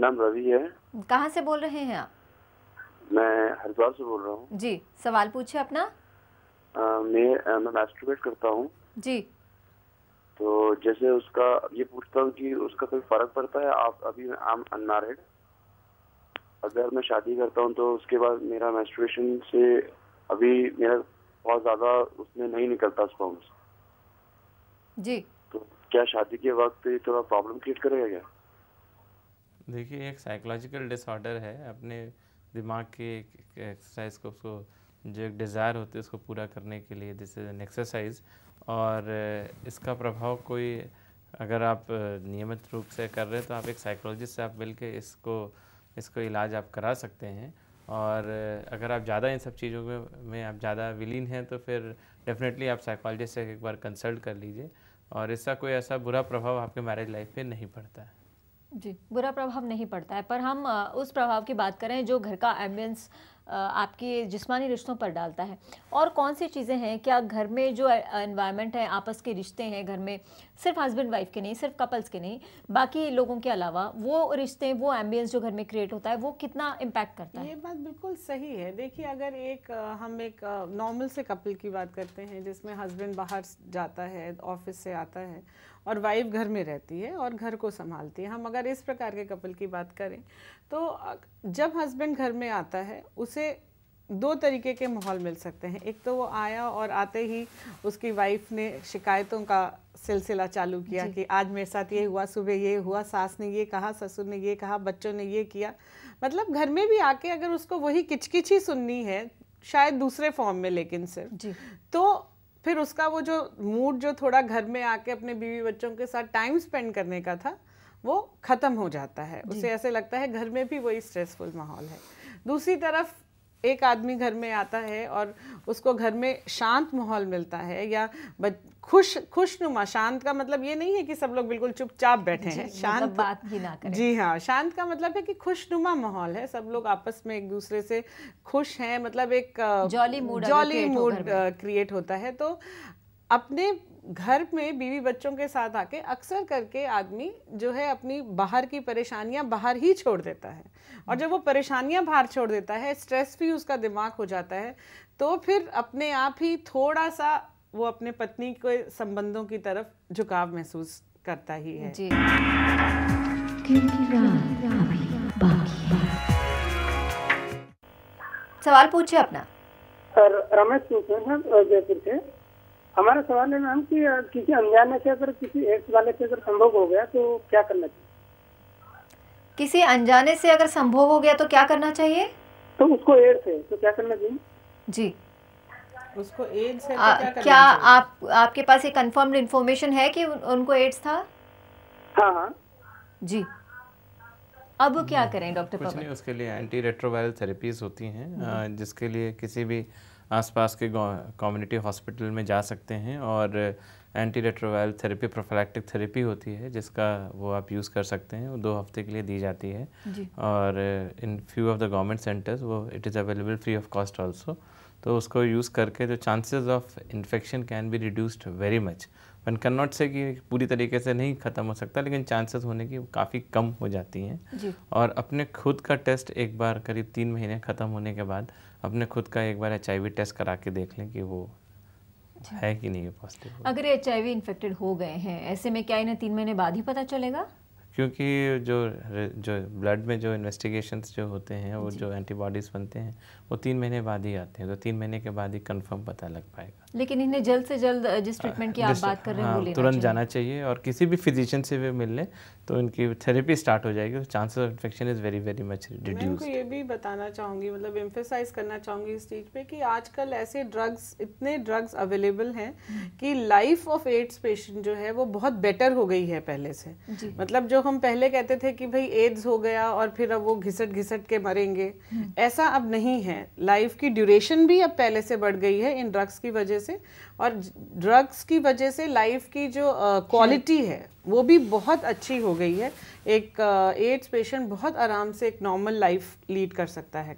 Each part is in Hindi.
नाम रवि है। कहाँ से बोल रहे हैं आप? मैं हरिद्वार से बोल रहा हूँ जी। सवाल पूछिए अपना। मैं मैस्टरबेट करता हूँ जी। तो जैसे उसका ये पूछता हूँ कि उसका कोई फर्क पड़ता है? आप अभी आई एम अनमैरिड, अगर मैं शादी करता हूँ तो उसके बाद मेरा मैस्टरबेशन से अभी मेरा बहुत ज्यादा उसमें नहीं निकलता स्पर्म्स, जी। तो क्या शादी के वक्त ये थोड़ा प्रॉब्लम क्रिएट करेगा क्या? देखिए, एक साइकोलॉजिकल डिसऑर्डर है। अपने दिमाग की एक एक्सरसाइज को, उसको जो एक डिज़ायर होती है उसको पूरा करने के लिए, दिस इज़ एन एक्सरसाइज। और इसका प्रभाव कोई, अगर आप नियमित रूप से कर रहे हैं तो आप एक साइकोलॉजिस्ट से आप मिल के इसको इलाज आप करा सकते हैं। और अगर आप ज़्यादा इन सब चीज़ों में आप ज़्यादा विलीन हैं तो फिर डेफिनेटली आप साइकोलॉजिस्ट से एक बार कंसल्ट कर लीजिए, और इसका कोई ऐसा बुरा प्रभाव आपके मैरिज लाइफ पे नहीं पड़ता है। जी, बुरा प्रभाव नहीं पड़ता है, पर हम उस प्रभाव की बात करें जो घर का एम्बियंस आपके जिस्मानी रिश्तों पर डालता है। और कौन सी चीज़ें हैं, क्या घर में जो एनवायरनमेंट है, आपस के रिश्ते हैं घर में, सिर्फ हस्बैंड वाइफ के नहीं, सिर्फ कपल्स के नहीं, बाकी लोगों के अलावा वो रिश्ते, वो एम्बियंस जो घर में क्रिएट होता है, वो कितना इम्पैक्ट करता है? ये बात बिल्कुल सही है। देखिए, अगर हम एक नॉर्मल से कपल की बात करते हैं जिसमें हस्बैंड बाहर जाता है, ऑफिस से आता है, और वाइफ घर में रहती है और घर को संभालती है, हम अगर इस प्रकार के कपल की बात करें तो जब हस्बैंड घर में आता है उसे दो तरीके के माहौल मिल सकते हैं। एक तो वो आया और आते ही उसकी वाइफ ने शिकायतों का सिलसिला चालू किया कि आज मेरे साथ ये हुआ, सुबह ये हुआ, सास ने ये कहा, ससुर ने ये कहा, बच्चों ने ये किया। मतलब घर में भी आके अगर उसको वही किचकिच ही सुननी है, शायद दूसरे फॉर्म में, लेकिन सिर्फ, तो फिर उसका वो जो मूड जो थोड़ा घर में आके अपने बीवी बच्चों के साथ टाइम स्पेंड करने का था वो ख़त्म हो जाता है। उसे ऐसे लगता है घर में भी वही स्ट्रेसफुल माहौल है। दूसरी तरफ एक आदमी घर में आता है और उसको घर में शांत माहौल मिलता है, या खुशनुमा। शांत का मतलब ये नहीं है कि सब लोग बिल्कुल चुपचाप बैठे हैं, शांत मतलब बात भी ना करें। जी हाँ, शांत का मतलब है कि खुशनुमा माहौल है, सब लोग आपस में एक दूसरे से खुश हैं, मतलब एक जॉली मूड क्रिएट होता है। तो अपने घर में बीवी बच्चों के साथ आके अक्सर करके आदमी जो है अपनी बाहर की परेशानियां बाहर ही छोड़ देता है, और जब वो परेशानियां बाहर छोड़ देता है, स्ट्रेस भी उसका दिमाग हो जाता है, तो फिर अपने आप ही थोड़ा सा वो अपने पत्नी के संबंधों की तरफ झुकाव महसूस करता ही है। जी। सवाल पूछिए अपना। रमेश जयपुर से। हमारा सवाल है मैम कि किसी अनजाने से अगर किसी एड्स वाले से अगर संभोग हो गया तो क्या करना चाहिए? किसी अनजाने से अगर संभोग हो गया तो क्या करना चाहिए? तो उसको एड्स है तो क्या करना चाहिए? जी, उसको एड्स है तो क्या करना क्या चाहिए? आपके पास ये कंफर्म्ड इन्फॉर्मेशन है कि उनको एड्स था? हाँ हाँ जी। अब क्या करें डॉक्टर? कुछ नहीं, उसके लिए एंटी रेट्रोवायरल थेरेपीज होती हैं, जिसके लिए किसी भी आसपास के कम्युनिटी हॉस्पिटल में जा सकते हैं, और anti retroviral therapy, prophylactic therapy होती है जिसका वो आप यूज़ कर सकते हैं। वो 2 हफ्ते के लिए दी जाती है, और in few of the government centres वो it is available free of cost also. तो उसको यूज़ करके जो chances of infection can be reduced very much. One can not say कि पूरी तरीके से नहीं ख़त्म हो सकता, लेकिन चांसेस होने की काफ़ी कम हो जाती हैं। और अपने खुद का टेस्ट एक बार करीब 3 महीने ख़त्म होने के बाद अपने खुद का एक बार HIV टेस्ट करा के देख लें कि वो है कि नहीं है पॉजिटिव। अगर HIV इन्फेक्टेड हो गए हैं, ऐसे में क्या इन्हें 3 महीने बाद ही पता चलेगा? क्योंकि जो ब्लड में जो इन्वेस्टिगेशंस जो होते हैं, वो जो एंटीबॉडीज़ बनते हैं वो 3 महीने बाद ही आते हैं, तो 3 महीने के बाद ही कंफर्म पता लग पाएगा। लेकिन इन्हें जल्द से जल्द जिस ट्रीटमेंट की आप बात कर रहे हैं वो लेना तुरंत जाना चाहिए, और किसी भी फिजिशियन से भी मिल लें तो इनकी थेरेपी स्टार्ट हो जाएगी, तो chances of infection is very very much reduce. मैं उनको ये भी बताना चाहूँगी, मतलब एम्फेसाइज करना चाहूँगी इस चीज़ पे कि आजकल ऐसे इतने ड्रग्स अवेलेबल हैं कि लाइफ ऑफ एड्स पेशेंट जो है वो बहुत बेटर हो गई है पहले से। मतलब जो हम पहले कहते थे कि भाई एड्स हो गया और फिर अब वो घिसट के मरेंगे, ऐसा अब नहीं है। लाइफ की ड्यूरेशन भी अब पहले से बढ़ गई है इन ड्रग्स की वजह से, और ड्रग्स की वजह से लाइफ की जो क्वालिटी है वो भी बहुत अच्छी हो गई है। एक एड्स पेशेंट बहुत आराम से एक नॉर्मल लाइफ लीड कर सकता है।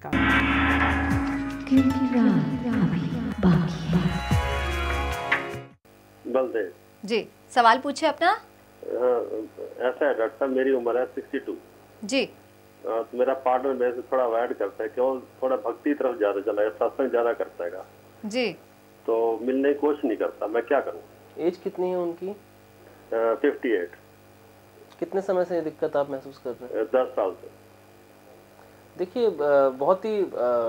बलदेव जी, सवाल पूछे अपना। ऐसा है डॉक्टर साहब, मेरी उम्र है 62 जी। तो मेरा पार्टनर मेरे से थोड़ा अवॉइड करता है, क्यों थोड़ा भक्ति तरफ ज्यादा चला गया, सत्संग ज्यादा करता है जी, तो मिलने की कोशिश नहीं करता, मैं क्या करूँ? एज कितनी है उनकी? 58। कितने समय से ये दिक्कत आप महसूस कर रहे हैं? 10 साल से। देखिए बहुत ही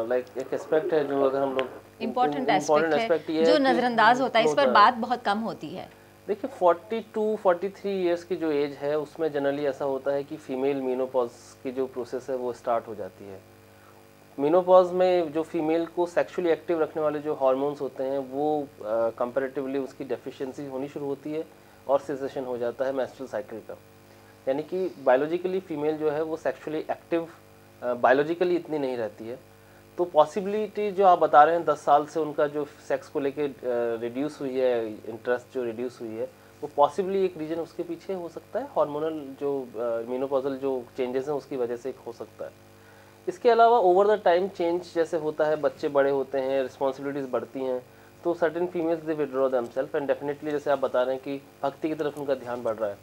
लाइक एक एस्पेक्ट है जो अगर हम लोग इम्पोर्टेंट एस्पेक्ट है जो नजरअंदाज होता है, इस पर बात बहुत कम होती है। देखिए 42-43 इयर्स की जो एज है उसमें जनरली ऐसा होता है कि फीमेल मीनोपॉज की जो प्रोसेस है वो स्टार्ट हो जाती है। मीनोपॉज में जो फीमेल को सेक्सुअली एक्टिव रखने वाले जो हार्मोन्स होते हैं वो कंपैरेटिवली उसकी डेफिशिएंसी होनी शुरू होती है और सेसेशन हो जाता है मेंस्ट्रुअल साइकिल का। यानी कि बायोलॉजिकली फीमेल जो है वो सेक्सुअली एक्टिव बायोलॉजिकली इतनी नहीं रहती है। तो पॉसिबिलिटी जो आप बता रहे हैं 10 साल से उनका जो सेक्स को लेके रिड्यूस हुई है, इंटरेस्ट जो रिड्यूस हुई है, वो पॉसिबली एक रीजन उसके पीछे हो सकता है, हार्मोनल जो मीनोपॉजल जो चेंजेस हैं उसकी वजह से हो सकता है। इसके अलावा ओवर द टाइम चेंज जैसे होता है, बच्चे बड़े होते हैं, रिस्पॉन्सिबिलिटीज़ बढ़ती हैं, तो certain females they withdraw themselves and definitely जैसे आप बता रहे हैं कि भक्ति की तरफ उनका ध्यान बढ़ रहा है।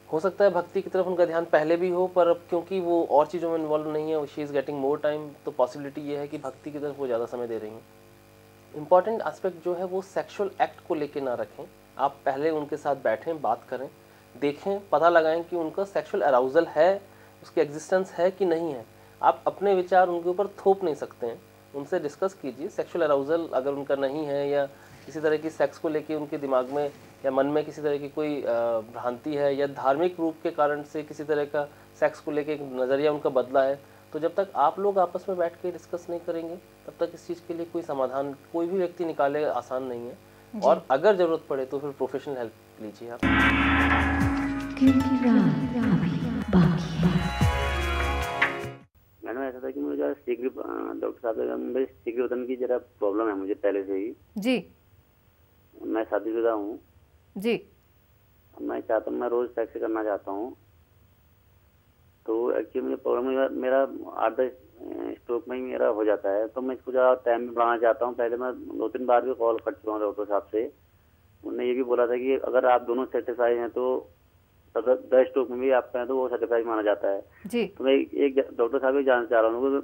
हो सकता है भक्ति की तरफ उनका ध्यान पहले भी हो, पर अब क्योंकि वो और चीज़ों में इन्वॉल्व नहीं है, she is getting more time, तो पॉसिबिलिटी ये है कि भक्ति की तरफ वो ज़्यादा समय दे रही हैं। इंपॉर्टेंट एस्पेक्ट जो है वो सेक्सुअल एक्ट को लेके ना रखें। आप पहले उनके साथ बैठें, बात करें, देखें, पता लगाएं कि उनका सेक्सुअल अराउजल है, उसकी एग्जिस्टेंस है कि नहीं है। आप अपने विचार उनके ऊपर थोप नहीं सकते हैं, उनसे डिस्कस कीजिए। सेक्सुअल अराउजल अगर उनका नहीं है या किसी तरह की सेक्स को लेके उनके दिमाग में या मन में किसी तरह की कोई भ्रांति है या धार्मिक रूप के कारण से किसी तरह का सेक्स को लेके एक नज़रिया उनका बदला है, तो जब तक आप लोग आपस में बैठ के डिस्कस नहीं करेंगे तब तक इस चीज़ के लिए कोई समाधान कोई भी व्यक्ति निकाले आसान नहीं है। और अगर ज़रूरत पड़े तो फिर प्रोफेशनल हेल्प लीजिए आप। मैंने ऐसा था कि मुझे डॉक्टर साहब मुझे शीघ्र वतन की जरा प्रॉब्लम है मुझे पहले से ही जी। मैं शादीशुदा हूँ जी। मैं चाहता हूँ, मैं रोज सेक्स करना चाहता हूँ, तो एक्चुअली मुझे प्रॉब्लम मेरा 8-10 स्ट्रोक में ही मेरा हो जाता है, तो मैं इसको ज़्यादा टाइम में बढ़ाना चाहता हूँ। पहले मैं 2-3 बार भी कॉल कर चुका हूँ डॉक्टर साहब से। उन्होंने ये भी बोला था कि अगर आप दोनों सेटिस्फाई हैं तो 10 स्ट्रोक में भी आप कहें तो वो सेटिस्फाई माना जाता है जी। तो मैं एक डॉक्टर साहब भी जानना चाह रहा हूँ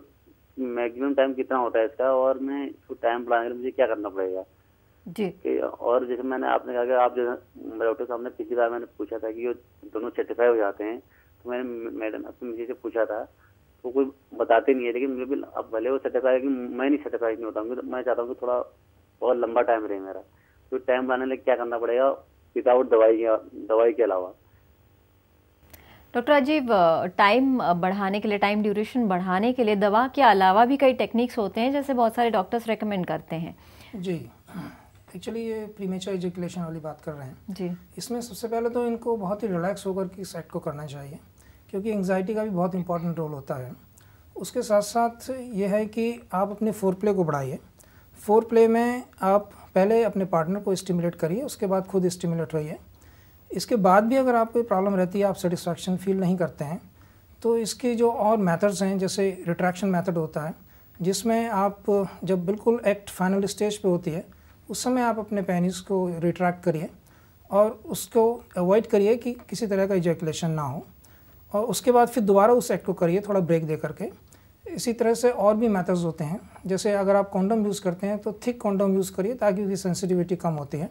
मैक्सिमम टाइम कितना होता है इसका, और मैं इसको टाइम बढ़ाने के लिए मुझे क्या करना पड़ेगा जी। और जैसे मैंने आपने कहा कि आप जैसे डॉक्टर साहब ने पिछली बार मैंने पूछा था कि ये दोनों सेटिस्फाई हो जाते हैं, तो मैंने मैडम अपनी मिसेज से पूछा था तो कोई बताते नहीं है, लेकिन मुझे भी अब भले वो सेटिस्फाई कि मैं नहीं सेटिस्फाई नहीं होता हूँ, तो मैं चाहता हूँ कि थोड़ा और लंबा टाइम रहे मेरा। तो टाइम बढ़ाने के लिए क्या करना पड़ेगा विदाउट दवाई के अलावा? डॉक्टर राजीव, टाइम बढ़ाने के लिए, टाइम ड्यूरेशन बढ़ाने के लिए दवा के अलावा भी कई टेक्निक्स होते हैं जैसे बहुत सारे डॉक्टर्स रेकमेंड करते हैं जी। एक्चुअली ये प्रीमेच्योर एजुकेशन वाली बात कर रहे हैं जी। इसमें सबसे पहले तो इनको बहुत ही रिलैक्स होकर के इस एक्ट को करना चाहिए, क्योंकि एंग्जाइटी का भी बहुत इंपॉर्टेंट रोल होता है। उसके साथ साथ ये है कि आप अपने फोर प्ले को बढ़ाइए। फोर प्ले में आप पहले अपने पार्टनर को स्टिमुलेट करिए, उसके बाद खुद स्टिमुलेट रहिए। इसके बाद भी अगर आपको प्रॉब्लम रहती है, आप सेटिस्फैक्शन फील नहीं करते हैं, तो इसके जो और मेथड्स हैं जैसे रिट्रैक्शन मेथड होता है, जिसमें आप जब बिल्कुल एक्ट फाइनल स्टेज पे होती है उस समय आप अपने पेनिस को रिट्रैक्ट करिए और उसको अवॉइड करिए कि किसी तरह का इजैकुलेशन ना हो, और उसके बाद फिर दोबारा उस एक्ट को करिए थोड़ा ब्रेक दे करके। इसी तरह से और भी मेथड्स होते हैं, जैसे अगर आप कॉन्डम यूज़ करते हैं तो थिक कॉन्डम यूज़ करिए ताकि उसकी सेंसिटिविटी कम होती है।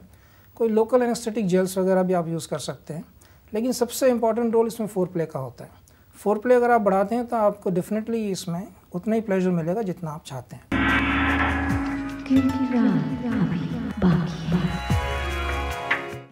कोई लोकल एनेस्थेटिक जेल्स वगैरह भी आप यूज़ कर सकते हैं, लेकिन सबसे इंपॉर्टेंट रोल इसमें फोर प्ले का होता है। फोर प्ले अगर आप बढ़ाते हैं तो आपको डेफिनेटली इसमें उतना ही प्लेजर मिलेगा जितना आप चाहते हैं।